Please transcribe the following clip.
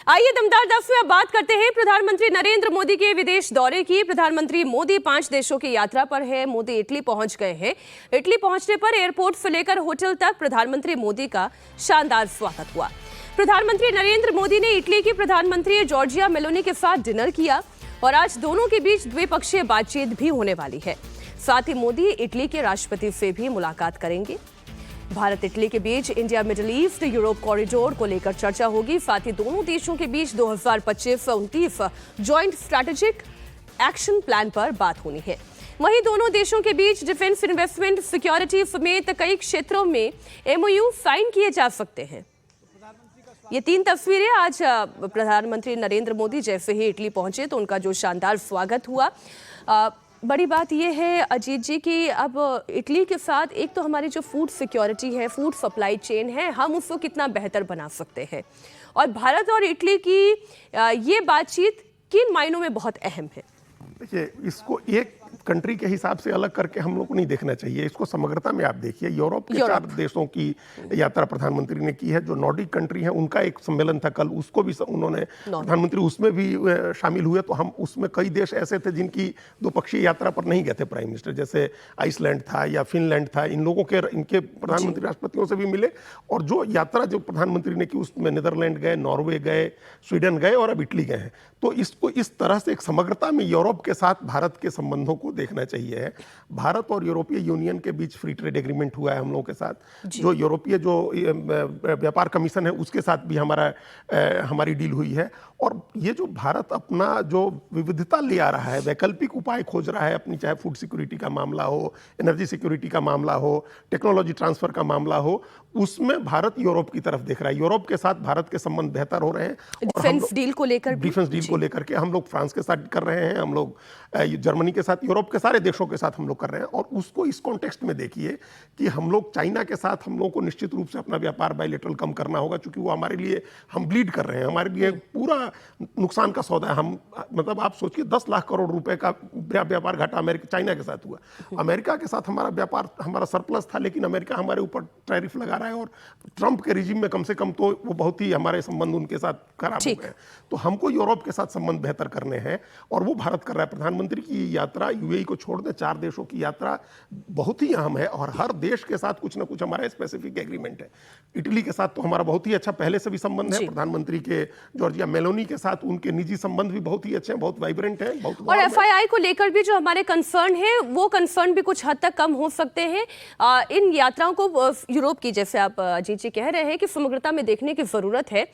आइए दमदार 10 में अब बात करते हैं प्रधानमंत्री नरेंद्र मोदी के विदेश दौरे की। प्रधानमंत्री मोदी 5 देशों की यात्रा पर है। मोदी इटली पहुंच गए हैं। इटली पहुंचने पर एयरपोर्ट से लेकर होटल तक प्रधानमंत्री मोदी का शानदार स्वागत हुआ। प्रधानमंत्री नरेंद्र मोदी ने इटली की प्रधानमंत्री जॉर्जिया मेलोनी के साथ डिनर किया और आज दोनों के बीच द्विपक्षीय बातचीत भी होने वाली है। साथ ही मोदी इटली के राष्ट्रपति से भी मुलाकात करेंगे। भारत इटली के बीच India Middle East Europe Corridor को लेकर चर्चा होगी। साथ ही दोनों देशों के बीच 2025-29 जॉइंट स्ट्रैटेजिक एक्शन प्लान पर बात होनी है। वहीं दोनों देशों के बीच डिफेंस, इन्वेस्टमेंट, सिक्योरिटी समेत कई क्षेत्रों में एमओयू साइन किए जा सकते हैं। ये 3 तस्वीरें आज प्रधानमंत्री नरेंद्र मोदी जैसे ही इटली पहुंचे तो उनका जो शानदार स्वागत हुआ। बड़ी बात यह है अजीत जी कि अब इटली के साथ एक तो हमारी जो फूड सिक्योरिटी है, फूड सप्लाई चेन है, हम उसको कितना बेहतर बना सकते हैं और भारत और इटली की ये बातचीत किन मायनों में बहुत अहम है। देखिए, इसको एक कंट्री के हिसाब से अलग करके हम लोग को नहीं देखना चाहिए। इसको समग्रता में आप देखिए। यूरोप के 4 देशों की यात्रा प्रधानमंत्री ने की है। जो नॉर्डिक कंट्री है उनका एक सम्मेलन था कल, उसको भी उन्होंने प्रधानमंत्री उसमें भी शामिल हुए। तो हम उसमें कई देश ऐसे थे जिनकी द्विपक्षीय यात्रा पर नहीं गए थे प्राइम मिनिस्टर, जैसे आइसलैंड था या फिनलैंड था। इन लोगों के इनके प्रधानमंत्री राष्ट्रपतियों से भी मिले और जो यात्रा जो प्रधानमंत्री ने की उसमें नीदरलैंड गए, नॉर्वे गए, स्वीडन गए और अब इटली गए हैं। तो इसको इस तरह से एक समग्रता में यूरोप के साथ भारत के संबंधों को देखना चाहिए। भारत और यूरोपीय यूनियन के बीच फ्री ट्रेड एग्रीमेंट हुआ है हम लोगों के साथ। जो यूरोपीय जो व्यापार कमीशन है उसके साथ भी हमारी डील हुई है। और ये जो भारत अपना जो विविधता ले आ रहा है, वैकल्पिक उपाय खोज रहा है अपनी, चाहे फूड सिक्योरिटी का मामला हो, एनर्जी सिक्योरिटी का मामला हो, टेक्नोलॉजी ट्रांसफर का मामला हो, उसमें भारत यूरोप की तरफ देख रहा है। यूरोप के साथ भारत के संबंध बेहतर हो रहे हैं। डिफेंस डील को लेकर के हम लोग फ्रांस के साथ कर रहे हैं, हम लोग जर्मनी के साथ, यूरोप के सारे देशों के साथ हम लोग कर रहे हैं। और उसको इस कॉन्टेक्स्ट में देखिए कि हम लोग चाइना के साथ हम लोग को निश्चित रूप से अपना व्यापार बायलैटरल कम करना होगा, क्योंकि वो हमारे लिए, हम ब्लीड कर रहे हैं, हमारे लिए पूरा नुकसान का सौदा है। हम मतलब आप सोचिए 10 लाख करोड़ रुपए का व्यापार घाटा चाइना के साथ हुआ। अमेरिका के साथ हमारा व्यापार, हमारा सरप्लस था, लेकिन अमेरिका हमारे ऊपर टैरिफ लगा रहा है और ट्रंप के रिजीम में कम से कम तो वो बहुत ही हमारे संबंध उनके साथ खराब हो गए। तो हमको यूरोप के साथ संबंध बेहतर करने हैं और वो भारत कर रहा है। प्रधानमंत्री की यात्रा यूएई को छोड़ दे, 4 देशों की यात्रा बहुत ही अहम है और हर देश के साथ कुछ ना कुछ हमारा स्पेसिफिक एग्रीमेंट है। इटली के साथ तो हमारा बहुत ही अच्छा पहले से भी संबंध है। प्रधानमंत्री के जॉर्जिया मेलोनी के साथ उनके निजी संबंध भी बहुत ही अच्छे हैं, बहुत वाइब्रेंट हैं, बहुत। और एफआईआई को लेकर भी जो हमारे कंसर्न है, वो कंसर्न भी कुछ हद तक कम हो सकते हैं। इन यात्राओं को यूरोप की, जैसे आप अजीत जी कह रहे हैं कि समग्रता में देखने की जरूरत है।